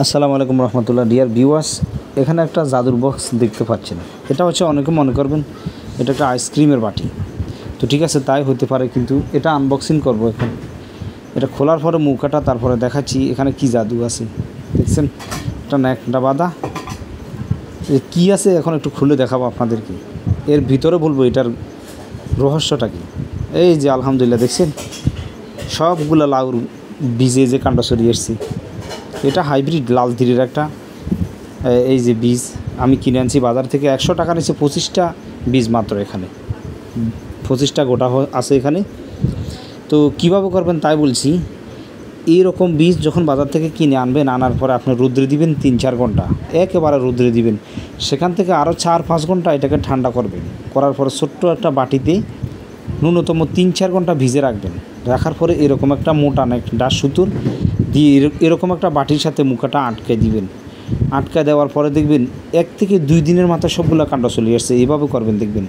আসসালামু আলাইকুম রহমতুল্লাহ। Dear viewers, এখানে একটা জাদুর বক্স দেখতে পাচ্ছেন। এটা হচ্ছে অনেকে মনে করবেন এটা একটা আইসক্রিমের বাটি, তো ঠিক আছে, তাই হতে পারে, কিন্তু এটা আনবক্সিং করব এখন। এটা খোলার পরে মুখাটা তারপরে দেখাচ্ছি এখানে কি জাদু আছে। দেখছেন এটা ন্যাকড়া বাঁধা, কী আছে এখন একটু খুলে দেখাবো আপনাদেরকে। এর ভিতরে বলবো এটার রহস্যটা কী। এই যে আলহামদুলিল্লাহ দেখছেন সবগুলো লাউর বীজে যে কাণ্ড সরিয়ে এসছি। এটা হাইব্রিড লাল ধীরের একটা এই যে বীজ আমি কিনে আনছি বাজার থেকে। 100 টাকা নিচ্ছে 25টা বীজ মাত্র। এখানে 25টা গোটা আছে এখানে। তো কীভাবে করবেন তাই বলছি। এইরকম বীজ যখন বাজার থেকে কিনে আনবেন, আনার পরে আপনি রোদ্রে দিবেন 3-4 ঘন্টা, একেবারে রোদ্রে দিবেন। সেখান থেকে আরও 4-5 ঘন্টা এটাকে ঠান্ডা করবেন। করার পরে ছোট্ট একটা বাটিতে ন্যূনতম 3-4 ঘন্টা ভিজে রাখবেন। রাখার পরে এরকম একটা মোটা একটা সুতোর দিয়ে এরকম একটা বাটির সাথে মুখাটা আটকে দিবেন। আটকে দেওয়ার পরে দেখবেন 1 থেকে 2 দিনের মাথায় সবগুলো কাণ্ড চলে আসছে। এইভাবে করবেন, দেখবেন।